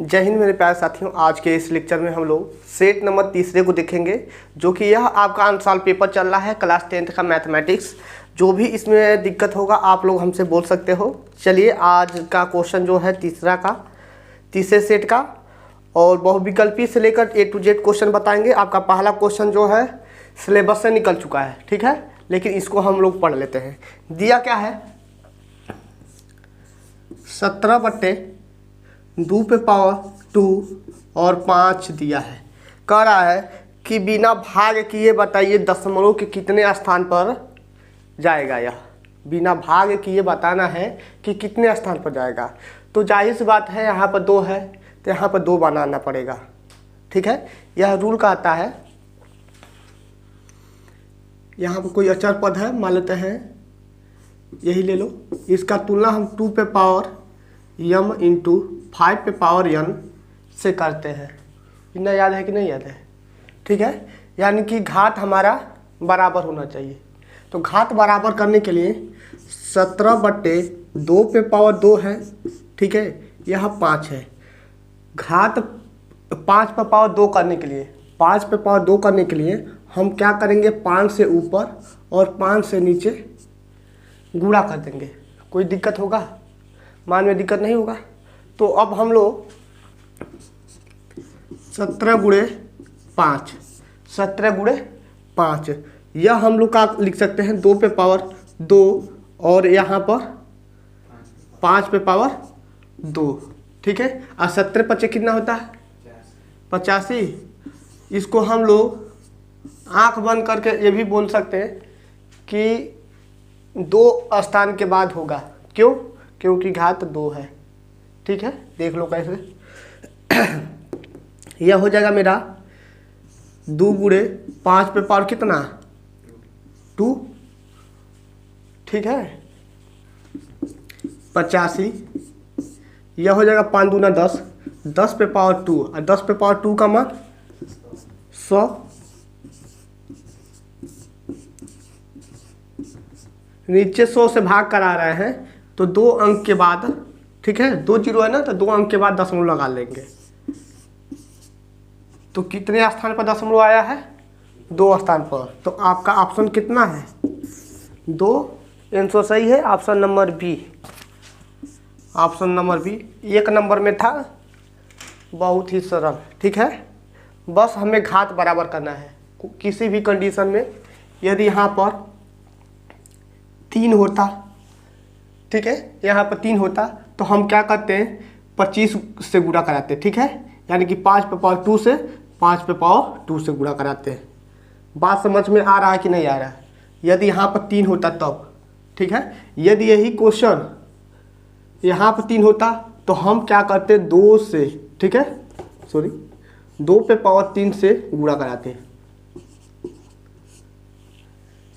जय हिंद मेरे प्यारे साथियों। आज के इस लेक्चर में हम लोग सेट नंबर तीसरे को देखेंगे, जो कि यह आपका अंत साल पेपर चल रहा है क्लास 10th का मैथमेटिक्स। जो भी इसमें दिक्कत होगा आप लोग हमसे बोल सकते हो। चलिए आज का क्वेश्चन जो है तीसरे सेट का, और बहुविकल्पी से लेकर A to Z क्वेश्चन बताएंगे। आपका पहला क्वेश्चन जो है सिलेबस से निकल चुका है, ठीक है, लेकिन इसको हम लोग पढ़ लेते हैं। दिया क्या है, 17/2 पे पावर 2 और 5 दिया है। कह रहा है कि बिना भाग किए बताइए दशमलव के कितने स्थान पर जाएगा। यह बिना भाग किए बताना है कि कितने स्थान पर जाएगा। तो जाहिर सी बात है, यहाँ पर 2 है तो यहाँ पर 2 बनाना पड़ेगा, ठीक है। यह रूल कहता है, यहाँ पर कोई अचर पद है, मान लेते हैं यही ले लो। इसका तुलना हम 2 पे पावर m इंटू 5 पे पावर n से करते हैं। इतना याद है कि नहीं याद है, ठीक है। यानी कि घात हमारा बराबर होना चाहिए। तो घात बराबर करने के लिए 17/2 पे पावर 2 है, ठीक है, यह 5 है। घात 5 पे पावर 2 करने के लिए, 5 पे पावर 2 करने के लिए हम क्या करेंगे, 5 से ऊपर और 5 से नीचे गुणा कर देंगे। कोई दिक्कत होगा? मान में दिक्कत नहीं होगा। तो अब हम लोग 17 गुणे 5, 17 गुणे 5, यह हम लोग का लिख सकते हैं 2 पे पावर 2 और यहाँ पर 5 पे पावर 2, ठीक है। और 17 × 5 कितना होता है, 85। इसको हम लोग आंख बंद करके ये भी बोल सकते हैं कि 2 स्थान के बाद होगा। क्यों? क्योंकि घात 2 है, ठीक है। देख लो कैसे। यह हो जाएगा मेरा 2 गुणे 5 पे पावर कितना, 2, ठीक है, 85। यह हो जाएगा 5 दूना 10, 10 पे पावर 2 और 10 पे पावर 2 का मान 100। नीचे 100 से भाग करा रहे हैं तो 2 अंक के बाद, ठीक है, 2 जीरो है ना, तो 2 अंक के बाद दशमलव लगा लेंगे। तो कितने स्थान पर दशमलव आया है, 2 स्थान पर। तो आपका ऑप्शन कितना है, 2। आंसर सही है option number B. Option number B 1 number में था। बहुत ही सरल, ठीक है। बस हमें घात बराबर करना है किसी भी कंडीशन में। यदि यहाँ पर 3 होता, ठीक है, यहाँ पर 3 होता तो हम क्या करते हैं, 25 से गुणा कराते हैं, ठीक है। यानी कि 5 पे पावर 2 से 5 पे पावर 2 से गुणा कराते हैं। बात समझ में आ रहा है कि नहीं आ रहा है? यदि यहाँ पर 3 होता तब, ठीक है। यदि यही क्वेश्चन यहाँ पर 3 होता तो हम क्या करते, 2 से, ठीक है, 2 पे पावर 3 से गुणा कराते हैं।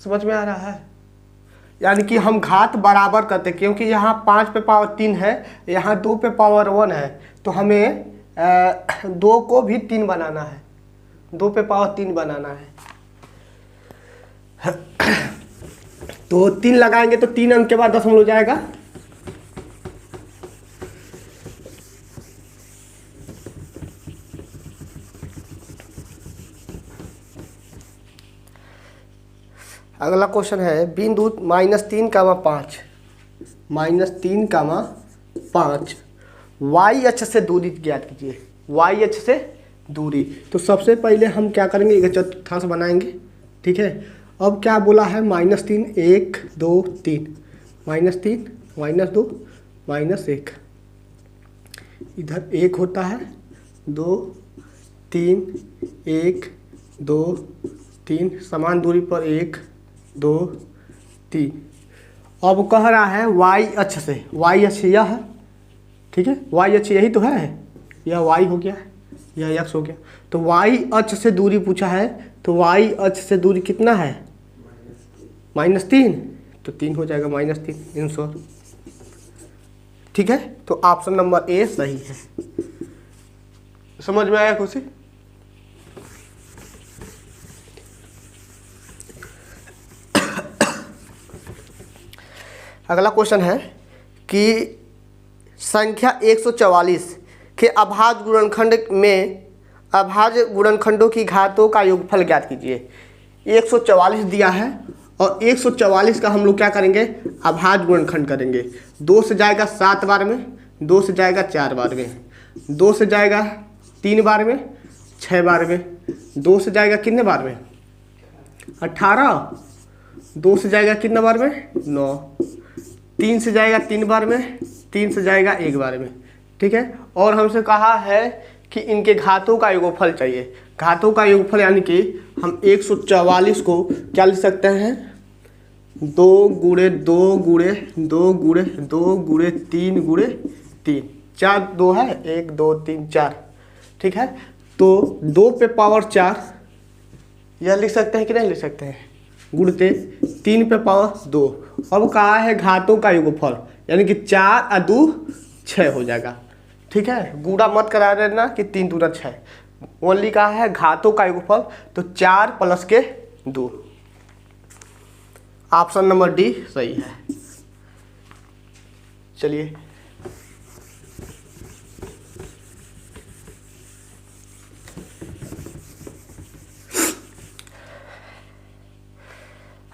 समझ में आ रहा है? यानी कि हम घात बराबर करते, क्योंकि यहाँ 5 पे पावर 3 है, यहाँ 2 पे पावर 1 है, तो हमें 2 को भी 3 बनाना है, 2 पे पावर 3 बनाना है। तो 3 लगाएंगे तो 3 अंक के बाद दशमलव हो जाएगा। अगला क्वेश्चन है बिंदु -3, 5, -3, 5 वाई अक्ष से दूरी ज्ञात कीजिए। वाई अक्ष से दूरी, तो सबसे पहले हम क्या करेंगे, एक चतुर्थांश बनाएंगे, ठीक है। अब क्या बोला है, -3, 1 2 3, -3 -2 -1, इधर 1 होता है, 2 3 1 2 3, समान दूरी पर 1 2 3। अब कह रहा है वाई अक्ष से, वाई अक्ष यह है, ठीक है, वाई अक्ष यही तो है, यह वाई हो गया, यह एक्स हो गया। तो वाई अक्ष से दूरी पूछा है, तो वाई अक्ष से दूरी कितना है, -3, तो 3 हो जाएगा, -3 आंसर, ठीक है। तो ऑप्शन नंबर ए सही है। समझ में आया खुशी? अगला क्वेश्चन है कि संख्या 144 कि अभाज्य गुणनखंड में अभाज्य गुणनखंडों की घातों का योगफल ज्ञात कीजिए। 144 दिया है और 144 का हम लोग क्या करेंगे, अभाज्य गुणनखंड करेंगे। 2 से जाएगा 7 बार में, 2 से जाएगा 4 बार में, 2 से जाएगा 3 बार में, 6 बार में, 2 से जाएगा कितने बार में 18, 2 से जाएगा कितने बार में 9, 3 से जाएगा 3 बार में, 3 से जाएगा 1 बार में। ठीक है, और हमसे कहा है कि इनके घातों का योगफल चाहिए। घातों का योगफल यानी कि हम 144 को क्या लिख सकते हैं, 2 गुणे 2 गुणे 2 गुणे 2 गुणे 3 गुणे 3, 4 2 है, 1 2 3 4। ठीक है, तो 2 पे पावर 4 यह लिख सकते हैं कि नहीं लिख सकते हैं, गुणते 3 पे पावर 2। अब कहा है घातों का योगफल यानी कि 4 और 2 6 हो जाएगा। ठीक है, गुणा मत करा देना कि 3 दूना 6, ओनली कहा है घातों का योगफल, तो 4 प्लस के 2। ऑप्शन नंबर डी सही है। चलिए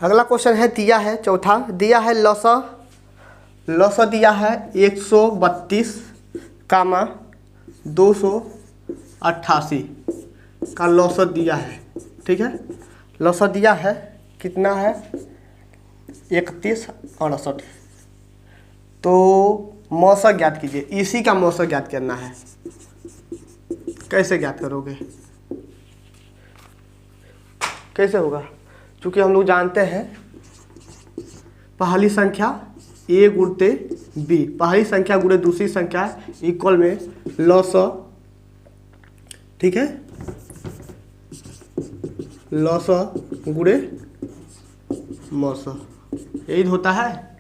अगला क्वेश्चन है, दिया है चौथा, दिया है लसा दिया है 132 कामा 288 का लौसत दिया है। ठीक है, लौसत दिया है कितना है 3168। तो मौसा ज्ञात कीजिए, इसी का मौसा ज्ञात करना है। कैसे ज्ञात करोगे, कैसे होगा, क्योंकि हम लोग जानते हैं पहली संख्या a गुणते b, पहली संख्या गुणे दूसरी संख्या इक्वल में लौसा। ठीक है, लौसा गुणे मौसा यही होता है।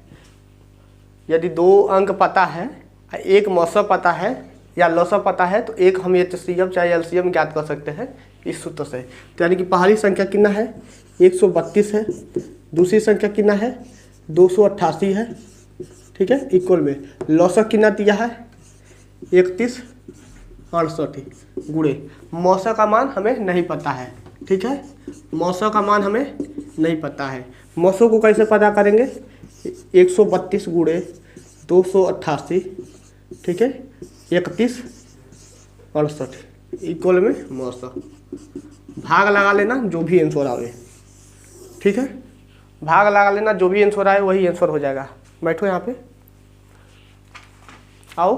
यदि 2 अंक पता है, एक मौसा पता है या लौसा पता है, तो एक हम एचसीएफ चाहे एलसीएम ज्ञात कर सकते हैं इस सूत्र से। तो यानी कि पहली संख्या कितना है 132 है, दूसरी संख्या कितना है 288 है। ठीक है, इक्वल में लौसा कितना दिया है 3168 गुणे मौसा का मान हमें नहीं पता है। ठीक है, मौसा का मान हमें नहीं पता है। मौसों को कैसे पता करेंगे, 132 गुणे 288, ठीक है 3168 इक्वल में मौसा। भाग लगा लेना जो भी आंसर आवे। ठीक है, भाग लगा लेना, जो भी आंसर आए वही आंसर हो जाएगा। बैठो यहाँ पे, आओ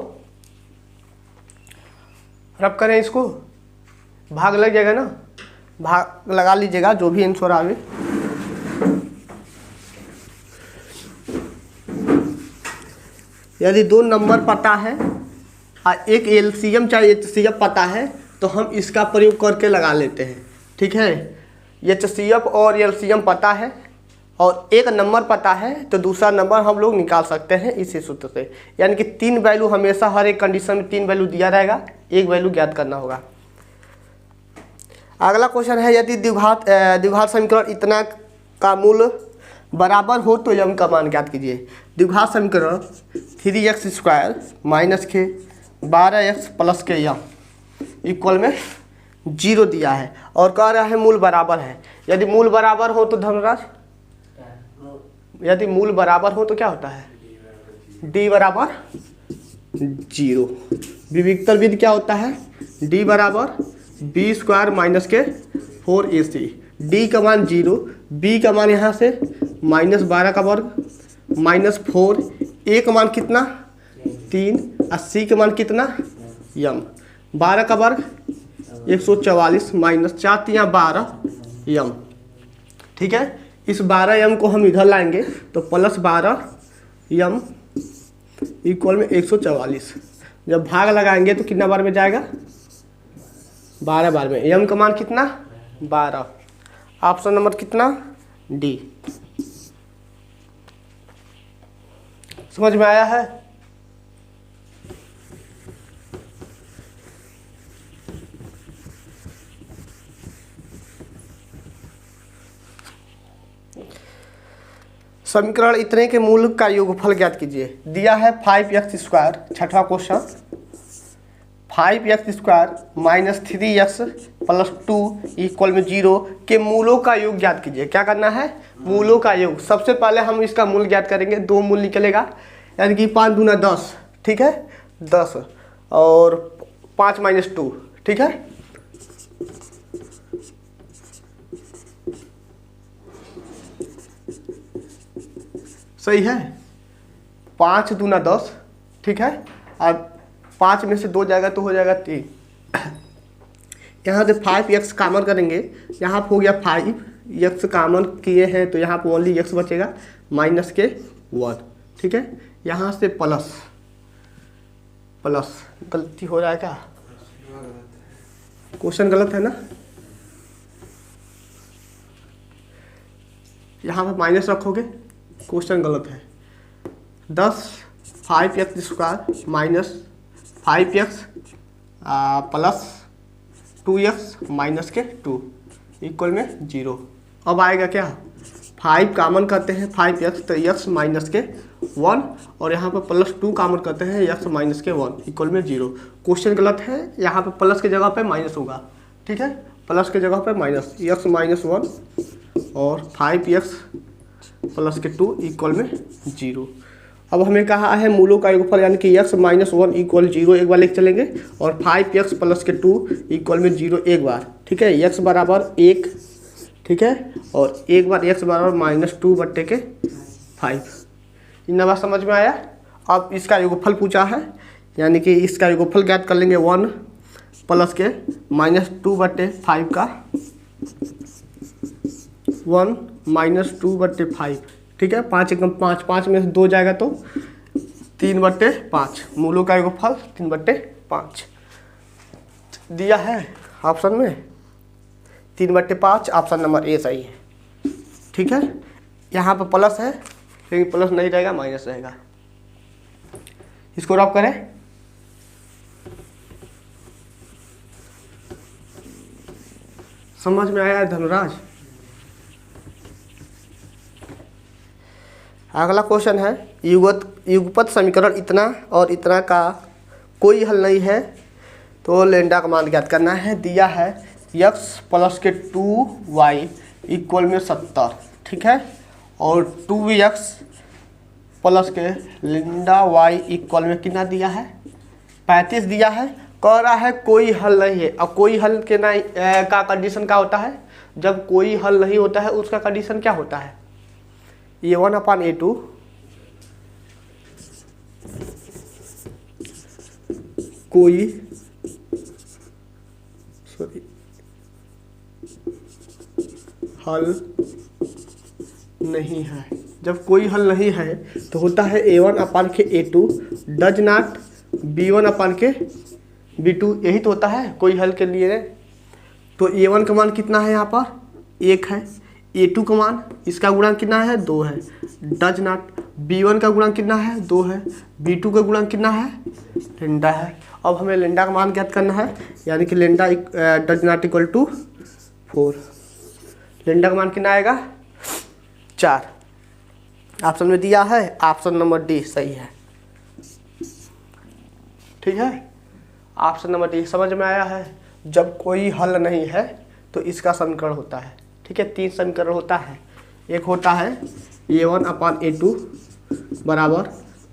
रब करें इसको, भाग लग जाएगा ना, भाग लगा लीजिएगा जो भी आंसर आवे। यदि 2 नंबर पता है और एक एलसीएम चाहे एचसीएफ पता है तो हम इसका प्रयोग करके लगा लेते हैं। ठीक है, एचसीएफ और एलसीएम पता है और एक नंबर पता है तो दूसरा नंबर हम लोग निकाल सकते हैं इसी सूत्र से। यानी कि 3 वैल्यू हमेशा हर एक कंडीशन में 3 वैल्यू दिया रहेगा, एक वैल्यू ज्ञात करना होगा। अगला क्वेश्चन है, यदि द्विघात समीकरण इतना का मूल बराबर हो तो यम का मान ज्ञात कीजिए। द्विघात समीकरण 3x² - के 12x + के यम इक्वल में 0 दिया है और कह रहा है मूल बराबर है। यदि मूल बराबर हो तो धर्मराज, यदि मूल बराबर हो तो क्या होता है d बराबर 0। विविक्तर विधि क्या होता है, d बराबर b² - के 4ac। d का मान 0, b का मान यहाँ से -12 का वर्ग -4, a का मान कितना 3 और c का मान कितना यम। 12 का वर्ग 144 -4 × 12 यम। ठीक है, इस 12 यम को हम इधर लाएंगे तो +12 यम इक्वल में 144। जब भाग लगाएंगे तो कितना बार में जाएगा 12 बार में। यम का मान कितना 12। ऑप्शन नंबर कितना डी। समझ में आया है। समीकरण इतने के मूल का योगफल ज्ञात कीजिए। दिया है 5x², छठवां question 5x² minus 3x plus 2 equal में 0 के मूलों का योग ज्ञात कीजिए। क्या करना है? मूलों का योग। सबसे पहले हम इसका मूल ज्ञात करेंगे। 2 मूल निकलेगा, यानी कि 5 दूना 10, ठीक है, 10 और 5 माइनस 2, ठीक है। सही है, 5 दूना 10, ठीक है। अब 5 में से 2 जाएगा तो हो जाएगा 3। यहाँ से 5x कॉमन करेंगे, यहाँ पर हो गया 5x कॉमन किए हैं तो यहाँ पर ओनली x बचेगा माइनस के 1, ठीक है। यहाँ से प्लस गलती हो रहा है क्या? क्वेश्चन गलत है ना? यहाँ पर माइनस रखोगे, क्वेश्चन गलत है। 10 5x² minus 5x plus 2x minus के 2 इक्वल में 0। अब आएगा क्या? 5 कॉमन करते हैं 5x तो x माइनस के 1 और यहाँ पर प्लस 2 कॉमन करते हैं x माइनस के 1 इक्वल में 0। क्वेश्चन गलत है, यहाँ पे प्लस की जगह पे माइनस होगा, ठीक है। प्लस की जगह पे माइनस, x माइनस 1 और 5x प्लस के 2 इक्वल में 0। अब हमें कहा है मूलों का योगफल, यानी कि x माइनस 1 इक्वल 0 एक बार लेके चलेंगे और 5x प्लस के 2 इक्वल में 0 एक बार, ठीक है। x बराबर 1, ठीक है, और एक बार x बराबर माइनस 2 बट्टे के 5। इन बात समझ में आया? अब इसका योगफल पूछा है, यानी कि इसका योगफल ज्ञात कर लेंगे 1 प्लस के माइनस 2 बट्टे 5 का 1 माइनस 2 बट्टे 5, ठीक है। 5 एकम 5, 5 में से 2 जाएगा तो 3 बट्टे 5। मूलों का योगफल 3 बट्टे 5 दिया है ऑप्शन में, 3 बट्टे 5 ऑप्शन नंबर ए सही है, ठीक है। यहाँ पर प्लस है लेकिन प्लस नहीं रहेगा, माइनस रहेगा। इसको रब करें, समझ में आया धनुराज? अगला क्वेश्चन है युगपत समीकरण इतना और इतना का कोई हल नहीं है तो लैम्डा का मान ज्ञात करना है। दिया है x प्लस के 2y इक्वल में 70, ठीक है, और 2x प्लस के लैम्डा y इक्वल में कितना दिया है? 35 दिया है। कह रहा है कोई हल नहीं है। अब कोई हल के ना का कंडीशन क्या होता है? जब कोई हल नहीं होता है उसका कंडीशन क्या होता है? a1/a2 कोई हल नहीं है। जब कोई हल नहीं है तो होता है a1/a2 डज नॉट b1/b2, यही तो होता है कोई हल के लिए। तो a1 का मान कितना है? यहाँ पर 1 है। a2 का मान, इसका गुणांक कितना है? 2 है। डज नॉट b1 का गुणांक कितना है? 2 है। b2 का गुणांक कितना है? लैम्डा है। अब हमें लैम्डा का मान ज्ञात करना है, यानी कि lambda does not equal to 4। लैम्डा का मान कितना आएगा? 4। ऑप्शन में दिया है, ऑप्शन नंबर डी सही है, ठीक है। ऑप्शन नंबर डी समझ में आया है? जब कोई हल नहीं है तो इसका समीकरण होता है, ठीक है। 3 समीकरण होता है। एक होता है a1/a2 बराबर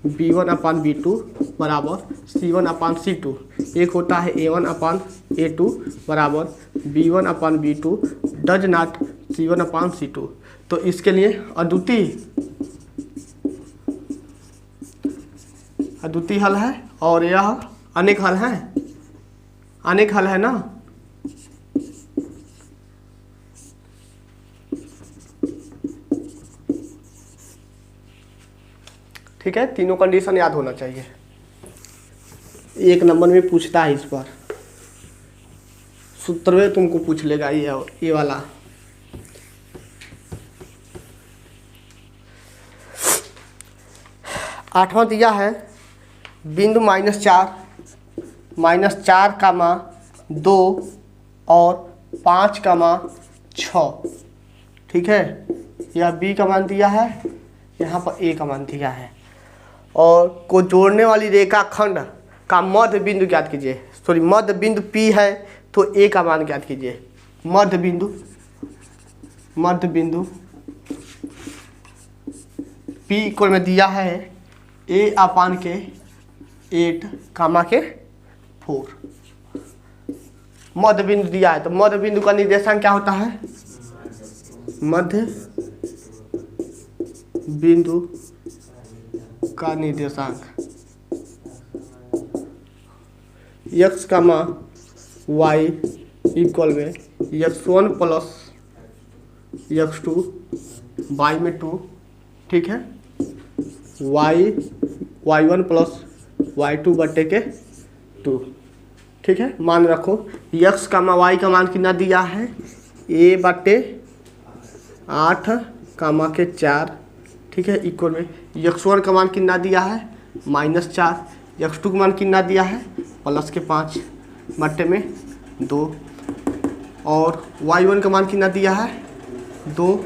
b1/b2 बराबर c1/c2। एक होता है a1/a2 बराबर b1/b2 डज नॉट c1/c2। तो इसके लिए अद्वितीय हल है और यह अनेक हल है, अनेक हल है ना। ठीक है, तीनों कंडीशन याद होना चाहिए। 1 नंबर में पूछता है इस पर, सूत्र में तुमको पूछ लेगा ये वाला। आठवां दिया है बिंदु -4 -4, 2 और 5, 6, ठीक है। यह b का मान दिया है, यहाँ पर a का मान दिया है। और को जोड़ने वाली रेखा खंड का मध्य बिंदु ज्ञात कीजिए। सॉरी मध्य बिंदु P है तो A का मान ज्ञात कीजिए। मध्य बिंदु P इक्वल में दिया है A/8 कामा के 4। मध्य बिंदु दिया है तो मध्य बिंदु का निर्देशांक क्या होता है? मध्य बिंदु का निर्देशांक x, y इक्वल में x1 प्लस x2 y में 2, ठीक है, y1 प्लस y2 बटे के 2, ठीक है। मान रखो x, y का मान कितना दिया है? A/8 कामा के 4, ठीक है, इक्वल में x1 का मान कितना दिया है? -4, x2 का मान कितना दिया है? +5 बटे में 2, और y1 का मान कितना दिया है? 2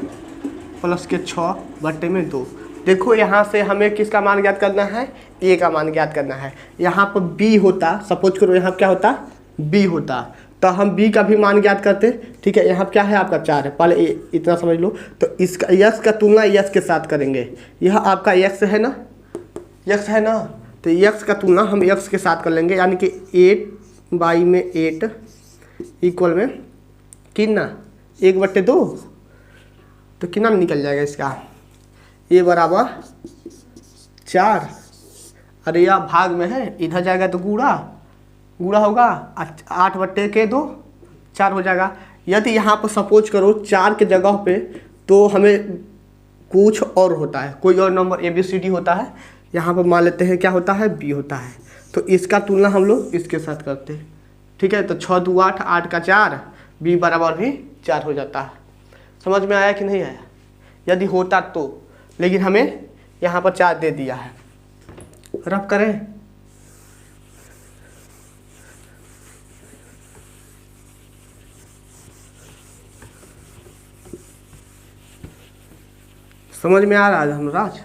+ 6 बटे में 2। देखो यहाँ से हमें किसका मान ज्ञात करना है? A का मान ज्ञात करना है। यहाँ पर B होता, सपोज करो यहाँ क्या होता? B होता, तो हम B का भी मान ज्ञात करते, ठीक है। यहाँ क्या है आपका 4 है, पहले इतना समझ लो। तो इसका x का तुलना x के साथ करेंगे। यह आपका x है ना, x है ना, तो x का तुलना हम x के साथ कर लेंगे, यानी कि 8 में 8 इक्वल में कितना? 1/2, तो कितना निकल जाएगा इसका? A बराबर 4। अरे यह भाग में है, इधर जाएगा तो गुणा होगा, 8/2 4 हो जाएगा। यदि यहाँ पर सपोज करो 4 के जगह पे तो हमें कुछ और होता है, कोई और नंबर ABCD होता है, यहाँ पर मान लेते हैं क्या होता है? B होता है। तो इसका तुलना हम लोग इसके साथ करते हैं, ठीक है। तो 6 2 8, 8 का 4, B बराबर भी 4 हो जाता है। समझ में आया कि नहीं आया? यदि होता तो, लेकिन हमें यहाँ पर 4 दे दिया है। रब करें, समझ में आ रहा है धर्मराज?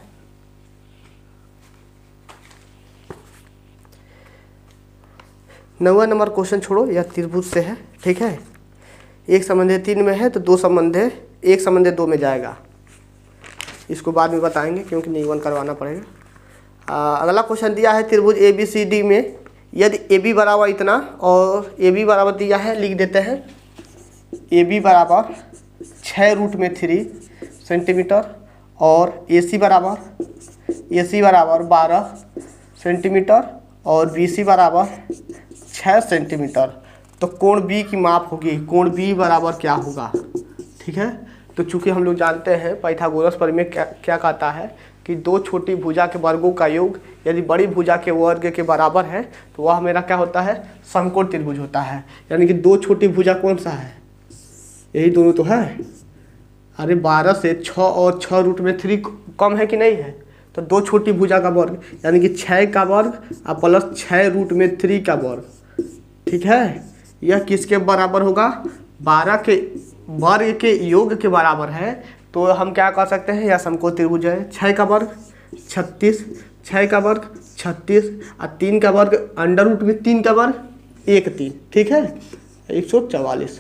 नौवां नंबर क्वेश्चन छोड़ो, यह त्रिभुज से है, ठीक है। एक संबंध 3 में है तो 2 संबंध 1 संबंध 2 में जाएगा। इसको बाद में बताएंगे क्योंकि निगमन करवाना पड़ेगा। अगला क्वेश्चन दिया है त्रिभुज ABCD में यदि AB बराबर इतना और AB बराबर दिया है, लिख देते हैं AB बराबर 6√3 सेंटीमीटर और AC बराबर 12 सेंटीमीटर और BC बराबर 6 सेंटीमीटर। तो कोण B की माप होगी, कोण B बराबर क्या होगा, ठीक है। तो चूंकि हम लोग जानते हैं पाइथागोरस प्रमेय क्या कहता है कि दो छोटी भुजा के वर्गों का योग यदि बड़ी भुजा के वर्ग के बराबर है तो वह मेरा क्या होता है? समकोण त्रिभुज होता है। यानी कि दो छोटी भुजा कौन सा है? यही दोनों तो है। अरे 12 से 6 और 6√3 कम है कि नहीं है? तो दो छोटी भुजा का वर्ग यानी कि 6 का वर्ग और प्लस 6√3 का वर्ग, ठीक है। यह किसके बराबर होगा? 12 के वर्ग के योग के बराबर है। तो हम क्या कर सकते हैं? यह समकोण त्रिभुज है। 6 का वर्ग 36, 6 का वर्ग 36 और 3 का वर्ग √3 का वर्ग 1 3, ठीक है, 144।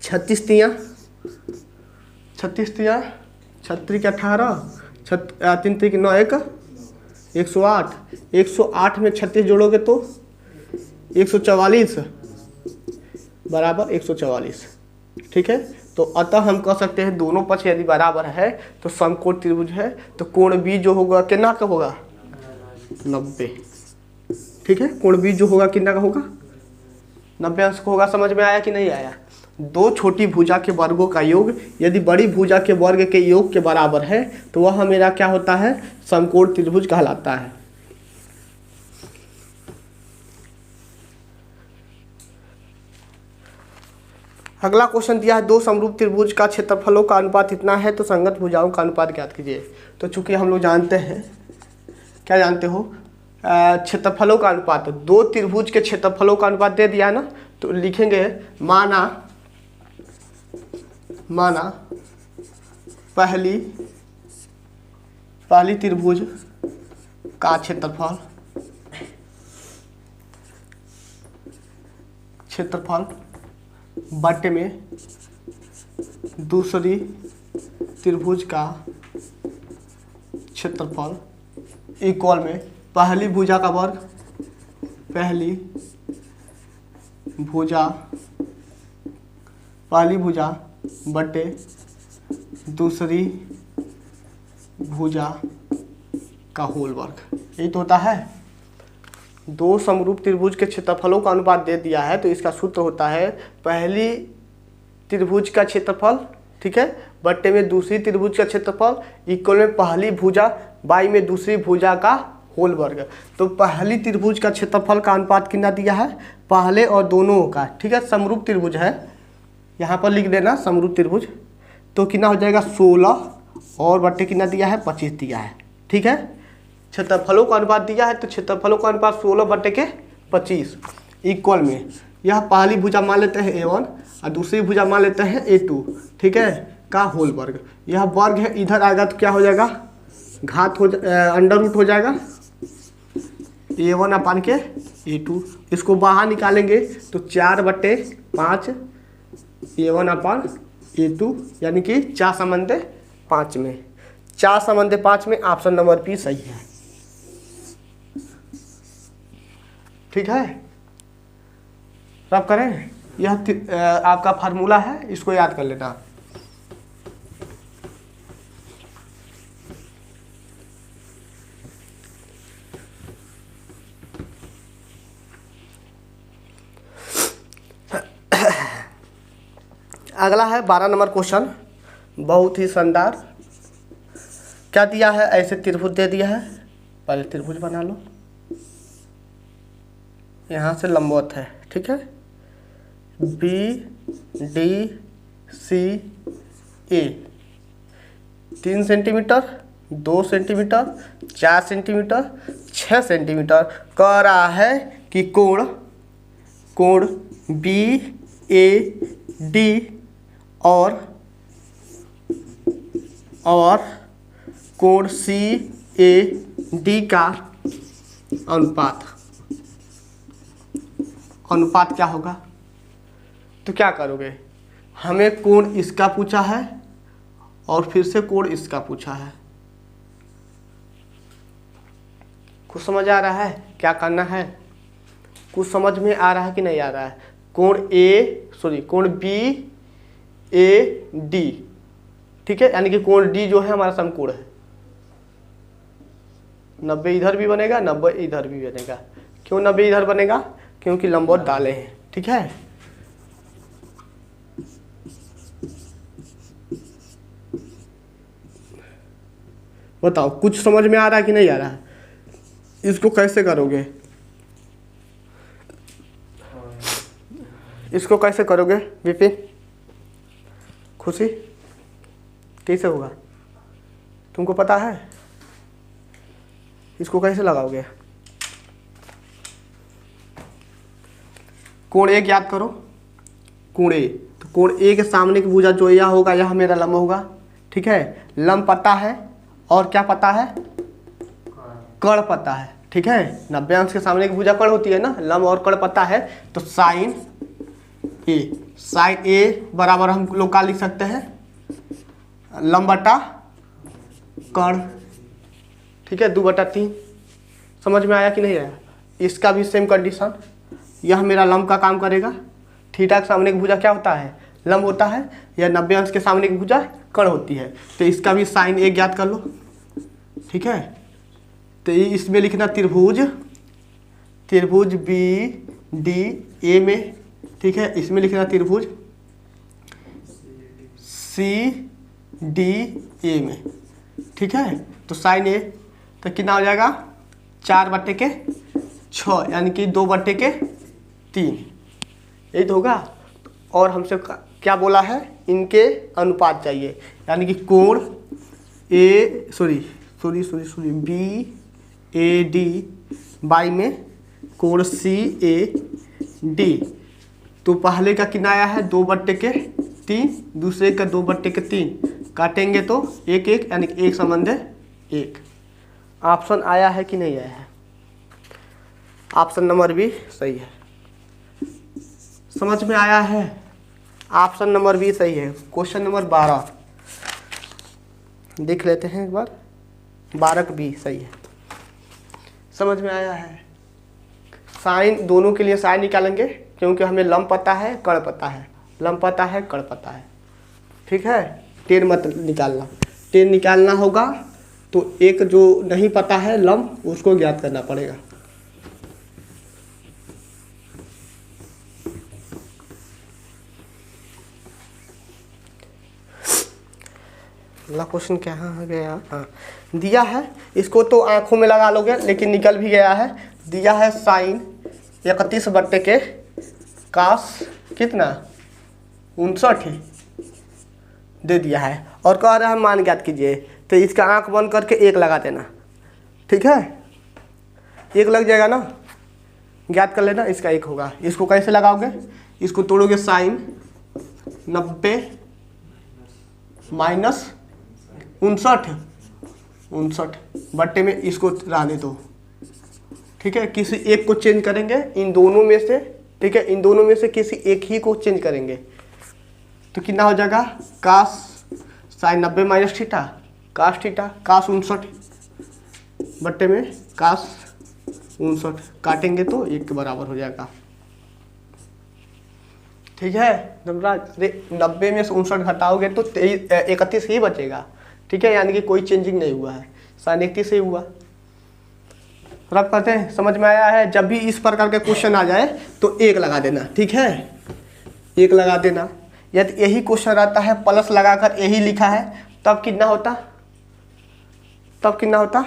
36 तियाँ 36 के 18, 3 3 9 1 108, 108 में 36 जोड़ोगे तो 144 बराबर 144, ठीक है। तो अतः हम कह सकते हैं दोनों पक्ष यदि बराबर है तो समकोण त्रिभुज है। तो कोण B जो होगा कितना का होगा? 90, ठीक है। कोण B जो होगा कितना का होगा? 90 अंश का होगा। समझ में आया कि नहीं आया? दो छोटी भुजा के वर्गों का योग यदि बड़ी भुजा के वर्ग के योग के बराबर है तो वह मेरा क्या होता है? समकोण त्रिभुज कहलाता है। अगला क्वेश्चन दिया है दो समरूप त्रिभुज का क्षेत्रफलों का अनुपात इतना है तो संगत भुजाओं का अनुपात ज्ञात कीजिए। तो चूंकि हम लोग जानते हैं, क्या जानते हो? क्षेत्रफलों का अनुपात, दो त्रिभुज के क्षेत्रफलों का अनुपात दे दिया है ना, तो लिखेंगे माना पहली त्रिभुज का क्षेत्रफल क्षेत्रफल बटे में दूसरी त्रिभुज का क्षेत्रफल इक्वल में पहली भुजा का वर्ग, पहली भुजा बटे दूसरी भुजा का होल वर्ग। यही तो होता है। दो समरूप त्रिभुज के क्षेत्रफलों का अनुपात दे दिया है, तो इसका सूत्र होता है पहली त्रिभुज का क्षेत्रफल, ठीक है, बट्टे में दूसरी त्रिभुज का क्षेत्रफल इक्वल में पहली भुजा बाई में दूसरी भुजा का होल वर्ग। तो पहली त्रिभुज का क्षेत्रफल का अनुपात कितना दिया है, पहले और दोनों का, ठीक है, समरूप त्रिभुज है, यहाँ पर लिख देना समरूप त्रिभुज। तो कितना हो जाएगा 16 और बट्टे कितना दिया है 25 दिया है, ठीक है। क्षेत्रफलों का अनुपात दिया है, तो क्षेत्रफलों का अनुपात 16 बट्टे के 25 इक्वल में यह पहली भुजा मान लेते हैं A1 और दूसरी भुजा मान लेते हैं A2, ठीक है, का होल वर्ग। यह वर्ग है, इधर आएगा तो क्या हो जाएगा, घात हो अंडर रूट हो जाएगा A1 अपान के A2। इसको बाहर निकालेंगे तो 4/5 A1 अपान A2, यानी कि 4/5 में 4/5 में ऑप्शन नंबर बी सही है, ठीक है। अब करें, यह आपका फार्मूला है, इसको याद कर लेना। अगला है 12 नंबर क्वेश्चन, बहुत ही शानदार। क्या दिया है, ऐसे त्रिभुज दे दिया है, पहले त्रिभुज बना लो, यहाँ से लंबवत है, ठीक है, BDCA 3 centimetre, 2 centimetre, 4 centimetre, 6 centimetre. कह रहा है कि कोण BAD और कोण CAD का अनुपात क्या होगा। तो क्या करोगे, हमें कोण इसका पूछा है और फिर से कोण इसका पूछा है। कुछ समझ आ रहा है क्या करना है, कुछ समझ में आ रहा है कि नहीं आ रहा है। कोण BAD, ठीक है, यानी कि कोण D जो है हमारा समकोण है, 90 इधर भी बनेगा, 90 इधर भी बनेगा। क्यों 90 इधर बनेगा, क्योंकि लंबवत डाले हैं, ठीक है। बताओ कुछ समझ में आ रहा है कि नहीं आ रहा है, इसको कैसे करोगे, इसको कैसे करोगे विपिन, खुशी, कैसे होगा तुमको पता है, इसको कैसे लगाओगे। कोण A याद करो, कोण A, तो कोण A के सामने की भुजा जो यह होगा, यह मेरा लंब होगा, ठीक है। लंब पता है और क्या पता है, कर्ण पता है, ठीक है। 90 अंश के सामने की भुजा कर्ण होती है ना, लंब और कर्ण पता है। तो साइन A बराबर हम लोग का लिख सकते हैं, लंब बटा कर्ण, ठीक है, 2/3। समझ में आया कि नहीं आया। इसका भी सेम कंडीशन, यह मेरा लंब का काम करेगा। थीटा के सामने की भुजा क्या होता है, लंब होता है, या 90 अंश के सामने की भुजा कर्ण होती है। तो इसका भी साइन A ज्ञात कर लो, ठीक है। तो इसमें लिखना त्रिभुज BDA में, ठीक है, इसमें लिखना त्रिभुज CDA में, ठीक है। तो साइन A तो कितना हो जाएगा 4/6, यानी कि 2/3, यही तो होगा। और हमसे क्या बोला है, इनके अनुपात चाहिए, यानी कि कोण BAD बाई में कोण CAD। तो पहले का कितना आया है 2/3, दूसरे का 2/3, काटेंगे तो 1 यानी कि 1/1। ऑप्शन आया है कि नहीं आया है, ऑप्शन नंबर भी सही है। समझ में आया है? ऑप्शन नंबर बी सही है। क्वेश्चन नंबर 12 देख लेते हैं एक बार। 12 का बी सही है। समझ में आया है? साइन दोनों के लिए साइन निकालेंगे क्योंकि हमें लंब पता है, कड़ पता है। लंब पता है, कड़ पता है। ठीक है, टेन मत निकालना। टेन निकालना होगा तो एक जो नहीं पता है लंब, उसको ज्ञात करना पड़ेगा। अगला क्वेश्चन क्या है गया? हाँ, दिया है, इसको तो आंखों में लगा लोगे लेकिन निकल भी गया है। दिया है साइन 31 बट्टे के कास कितना 59 दे दिया है और कह रहा है मान ज्ञात कीजिए। तो इसका आंख बंद करके एक लगा देना। ठीक है, एक लग जाएगा ना, ज्ञात कर लेना। इसका एक होगा। इसको कैसे लगाओगे? इसको तोड़ोगे, साइन 90 माइनस 59 बट्टे में इसको रहने दो। ठीक है, किसी एक को चेंज करेंगे इन दोनों में से। ठीक है, इन दोनों में से किसी एक ही को चेंज करेंगे तो कितना हो जाएगा? Cos sine 90 minus theta cos theta, cos 59 बट्टे में कास 59 काटेंगे तो एक के बराबर हो जाएगा। ठीक है, 90 में से 59 घटाओगे तो 31 ही बचेगा। ठीक है, यानी कि कोई चेंजिंग नहीं हुआ है, साइन 31 ही हुआ। रब करते हैं, समझ में आया है? जब भी इस प्रकार के क्वेश्चन आ जाए तो एक लगा देना। ठीक है, एक लगा देना। यदि यही क्वेश्चन रहता है प्लस लगाकर यही लिखा है तब कितना होता? तब कितना होता?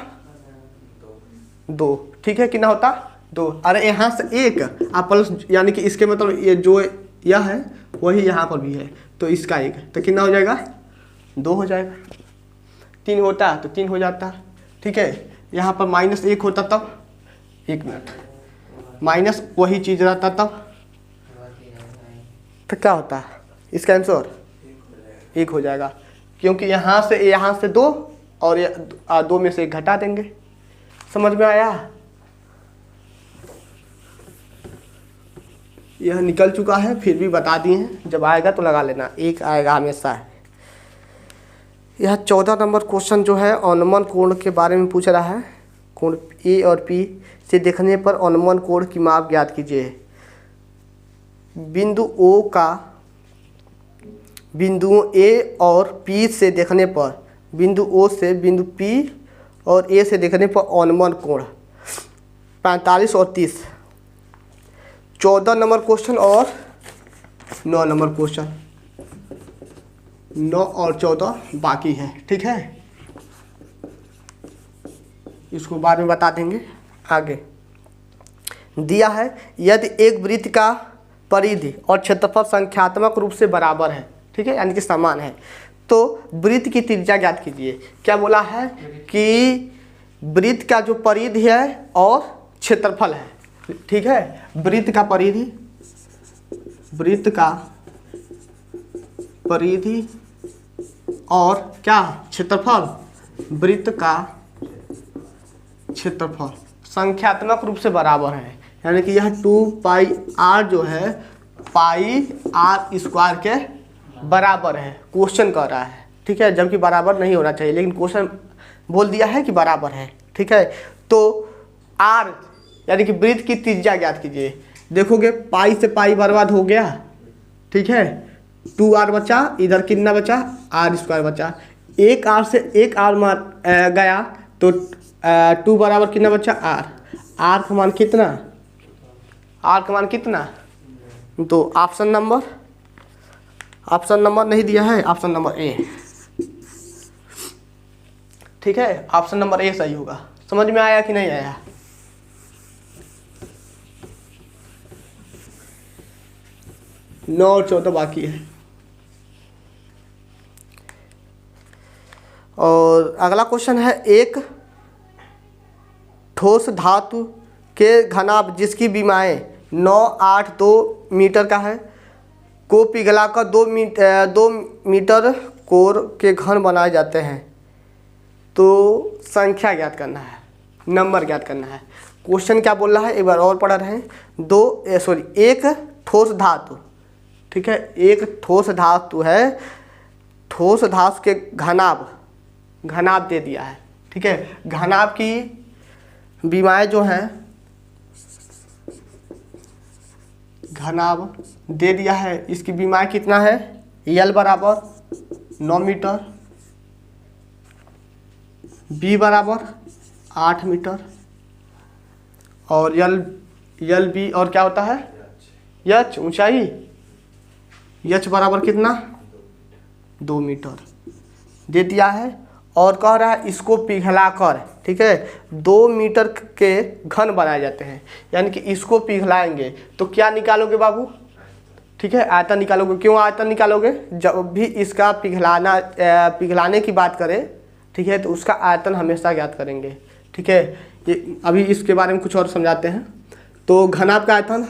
2। ठीक है, कितना होता? 2। अरे यहाँ से एक प्लस, यानी कि इसके मतलब ये जो यह है वही यहाँ पर भी है तो इसका एक, तो कितना हो जाएगा? 2 हो जाएगा। 3 होता तो 3 हो जाता। ठीक है, यहाँ पर माइनस 1 होता तब, 1 मिनट, माइनस वही चीज़ रहता तब तो क्या होता? इसका आंसर 1 हो जाएगा क्योंकि यहाँ से 2 और 2 में से 1 घटा देंगे। समझ में आया? यह निकल चुका है फिर भी बता दिए हैं, जब आएगा तो लगा लेना। 1 आएगा हमेशा है। यह 14 नंबर क्वेश्चन जो है अनुमान कोण के बारे में पूछ रहा है। कोण ए और पी से देखने पर अनुमान कोण की माप ज्ञात कीजिए। बिंदुओं ए और पी से देखने पर, बिंदु ओ से बिंदु पी और ए से देखने पर अनुमान कोण 45 और 30। 14 नंबर क्वेश्चन और 9 नंबर क्वेश्चन, 9 और 14 बाकी है। ठीक है, इसको बाद में बता देंगे आगे। दिया है यदि एक वृत्त का परिधि और क्षेत्रफल संख्यात्मक रूप से बराबर है, ठीक है, यानी कि समान है, तो वृत्त की त्रिज्या ज्ञात कीजिए। क्या बोला है कि वृत्त का जो परिधि है और क्षेत्रफल है। ठीक है, वृत्त का परिधि, वृत्त का परिधि और क्या? क्षेत्रफल। वृत्त का क्षेत्रफल संख्यात्मक रूप से बराबर है, यानी कि यह 2πr जो है πr² के बराबर है। क्वेश्चन कर रहा है। ठीक है, जबकि बराबर नहीं होना चाहिए लेकिन क्वेश्चन बोल दिया है कि बराबर है। ठीक है, तो r यानी कि वृत्त की त्रिज्या ज्ञात कीजिए। देखोगे पाई से पाई बर्बाद हो गया। ठीक है, 2r बचा, इधर कितना बचा? r² बचा। एक r से एक r गया तो 2 बराबर कितना बचा? r का मान कितना? r का मान कितना? तो ऑप्शन नंबर नहीं दिया है, ऑप्शन नंबर ए। ठीक है, ऑप्शन नंबर ए सही होगा। समझ में आया कि नहीं आया? नौ और 14 बाकी है। और अगला क्वेश्चन है, एक ठोस धातु के घनाभ जिसकी विमाएँ 982 मीटर का है को पिघलाकर 2 मीटर कोर के घन बनाए जाते हैं, तो संख्या ज्ञात करना है, नंबर ज्ञात करना है। क्वेश्चन क्या बोल रहा है एक बार और पढ़ रहे हैं। एक ठोस धातु, ठीक है, एक ठोस धातु है, ठोस धातु के घनाभ दे दिया है, ठीक है। घनाभ की विमाएँ जो हैं, घनाभ दे दिया है, इसकी विमाएँ कितना है, यल बराबर 9 मीटर, बी बराबर 8 मीटर, और यल बी और क्या होता है, यच ऊंचाई, यच बराबर कितना 2 मीटर दे दिया है। और कह रहा है इसको पिघलाकर, ठीक है, 2 मीटर के घन बनाए जाते हैं, यानी कि इसको पिघलाएंगे तो क्या निकालोगे बाबू, ठीक है, आयतन निकालोगे। क्यों आयतन निकालोगे, जब भी इसका पिघलाने की बात करें, ठीक है, तो उसका आयतन हमेशा ज्ञात करेंगे, ठीक है। ये अभी इसके बारे में कुछ और समझाते हैं। तो घनाभ का आयतन,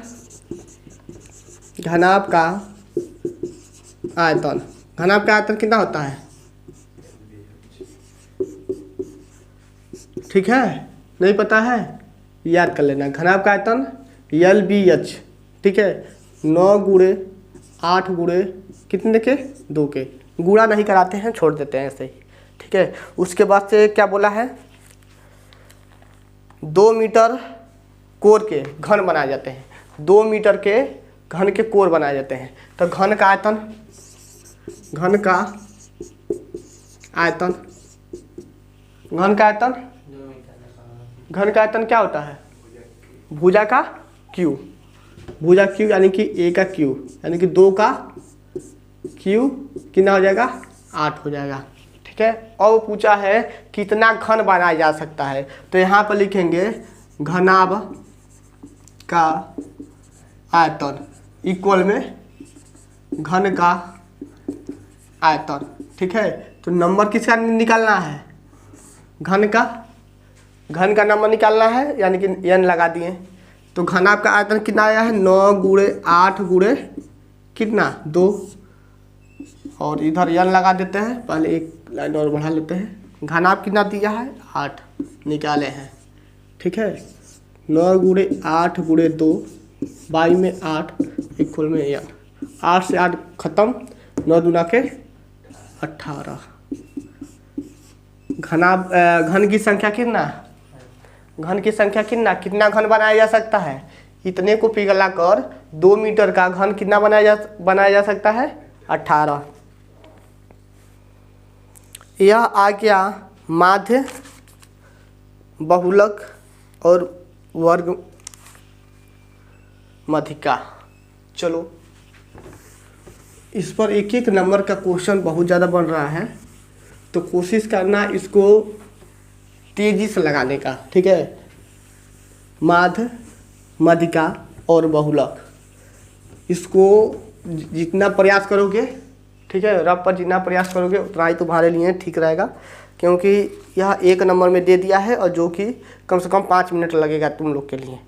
घनाभ का आयतन कितना होता है, ठीक है, नहीं पता है, याद कर लेना। घनाभ का आयतन यल बी एच, ठीक है, 9 गुणे 8 गुणे कितने के 2 के, गुणा नहीं कराते हैं, छोड़ देते हैं ऐसे ही, ठीक है। उसके बाद से क्या बोला है, 2 मीटर कोर के घन बनाए जाते हैं, 2 मीटर के घन के कोर बनाए जाते हैं। तो घन का आयतन क्या होता है, भुजा का क्यू यानी कि ए का क्यू यानी कि 2 का क्यू कितना हो जाएगा, 8 हो जाएगा, ठीक है। और पूछा है कितना घन बनाया जा सकता है, तो यहाँ पर लिखेंगे घनाभ का आयतन इक्वल में घन का आयतन, ठीक है। तो नंबर किसका निकालना है, घन का नंबर निकालना है, यानी कि n लगा दिए। तो घनाभ का आयतन कितना आया है, 9 गुणे 8 गुणे कितना 2, और इधर n लगा देते हैं, पहले एक लाइन और बढ़ा लेते हैं। घनाभ कितना दिया है, 8 निकाले हैं, ठीक है। 9 गुणे 8 गुणे 2, 22 में 8 इक्वल में n, 8 से 8 खत्म, 9 दूना के 18। घन की संख्या कितना घन बनाया जा सकता है, इतने को पिघला कर 2 मीटर का घन कितना बनाया जा सकता है, 18। यह आ गया माध्य, बहुलक और वर्ग मध्यिका। चलो इस पर एक एक नंबर का क्वेश्चन बहुत ज़्यादा बन रहा है, तो कोशिश करना इसको तेजी से लगाने का, ठीक है। माध्य, मध्यिका और बहुलक, इसको जितना प्रयास करोगे, ठीक है, रब पर जितना प्रयास करोगे उतना ही तुम्हारे लिए ठीक रहेगा, क्योंकि यह 1 नंबर में दे दिया है और जो कि कम से कम 5 मिनट लगेगा तुम लोग के लिए,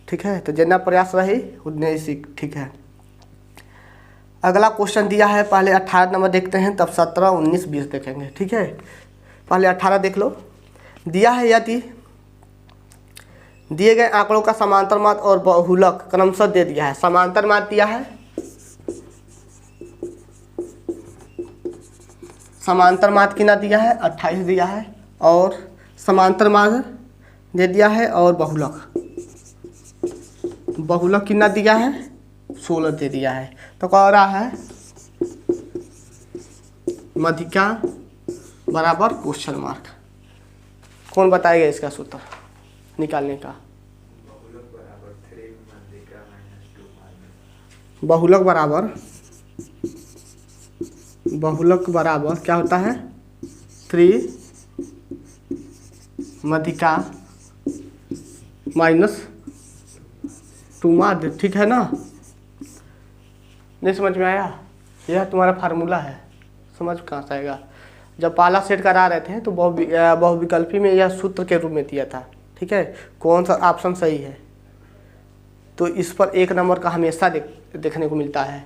ठीक है। तो जितना प्रयास रहे उतने ही ठीक है। अगला क्वेश्चन दिया है, पहले 18 नंबर देखते हैं, तब 17, 19, 20 देखेंगे, ठीक है। पहले 18 देख लो। दिया है यदि दिए गए आंकड़ों का समांतर माध्य और बहुलक क्रमशः दे दिया है। समांतर माध्य दिया है, समांतर माध्य कितना दिया है, 28 दिया है, और समांतर माध्य दे दिया है, और बहुलक कितना दिया है, 16 दे दिया है। तो कह रहा है मध्यिका बराबर क्वेश्चन मार्क। कौन बताएगा इसका सूत्र निकालने का, बहुलक बराबर क्या होता है, 3 मध्यिका -2 माध्य, ठीक है ना। नहीं समझ में आया, यह तुम्हारा फार्मूला है, समझ कहाँ से आएगा। जब पहला सेट करा रहे थे तो बहुविकल्पी में यह सूत्र के रूप में दिया था, ठीक है, कौन सा ऑप्शन सही है। तो इस पर 1 नंबर का हमेशा देखने को मिलता है,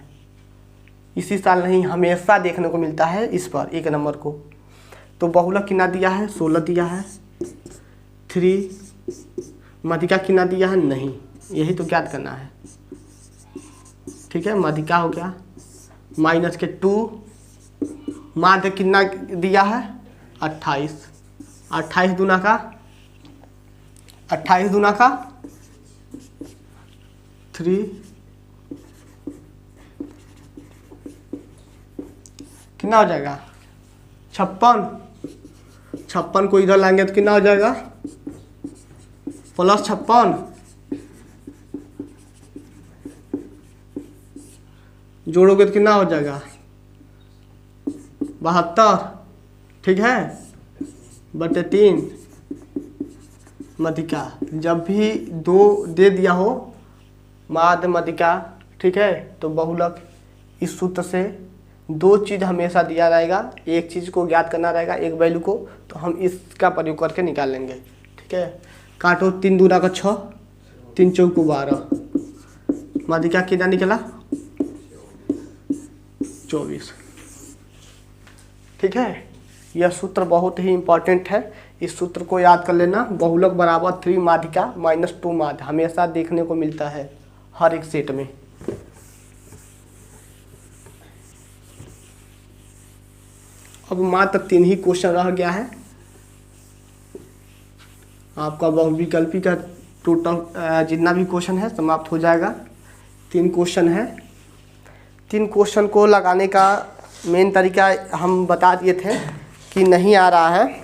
इसी साल नहीं हमेशा देखने को मिलता है इस पर 1 नंबर को। तो बहुलक कितना दिया है, 16 दिया है, 3 मध्यिका कितना दिया है, नहीं, यही तो ज्ञात करना है। ठीक है, माध्यिका हो गया माइनस के 2, माध्य कितना दिया है 28, 28 दूना का 3, कितना हो जाएगा 56 को इधर लाएंगे तो कितना हो जाएगा +56, जोड़ोगे तो कितना हो जाएगा 72, ठीक है, बटे 3 माध्यिका। जब भी 2 दे दिया हो माध्य माध्यिका, ठीक है, तो बहुलक इस सूत्र से 2 चीज़ हमेशा दिया रहेगा, एक चीज़ को ज्ञात करना रहेगा, एक वैल्यू को, तो हम इसका प्रयोग करके निकाल लेंगे, ठीक है। काटो 3 दूना का 6, 3 चौको 12, माध्यिका कितना निकला 24, ठीक है। यह सूत्र बहुत ही इम्पोर्टेंट है, इस सूत्र को याद कर लेना। बहुलक बराबर 3 माध्यिका -2 माध्य हमेशा देखने को मिलता है हर एक सेट में। अब मात्र 3 ही क्वेश्चन रह गया है, आपका बहुविकल्पी का टोटल जितना भी क्वेश्चन है समाप्त हो जाएगा। 3 क्वेश्चन है, 3 क्वेश्चन को लगाने का मेन तरीका हम बता दिए थे कि नहीं आ रहा है,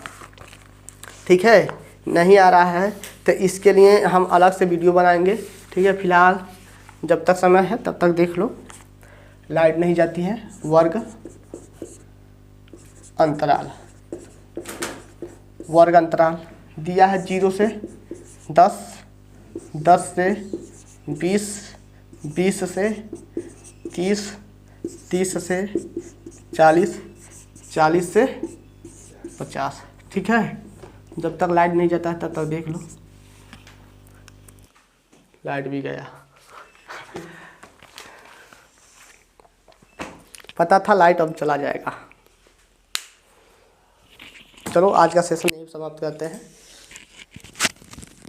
ठीक है, नहीं आ रहा है तो इसके लिए हम अलग से वीडियो बनाएंगे, ठीक है। फिलहाल जब तक समय है तब तक देख लो, लाइट नहीं जाती है। वर्ग अंतराल, वर्ग अंतराल दिया है 0 से 10, 10 से 20, 20 से 30, 30 से 40, 40 से 50, ठीक है। जब तक लाइट नहीं जाता है तब तक देख लो। लाइट भी गया, पता था लाइट अब चला जाएगा। चलो आज का सेशन यही समाप्त करते हैं।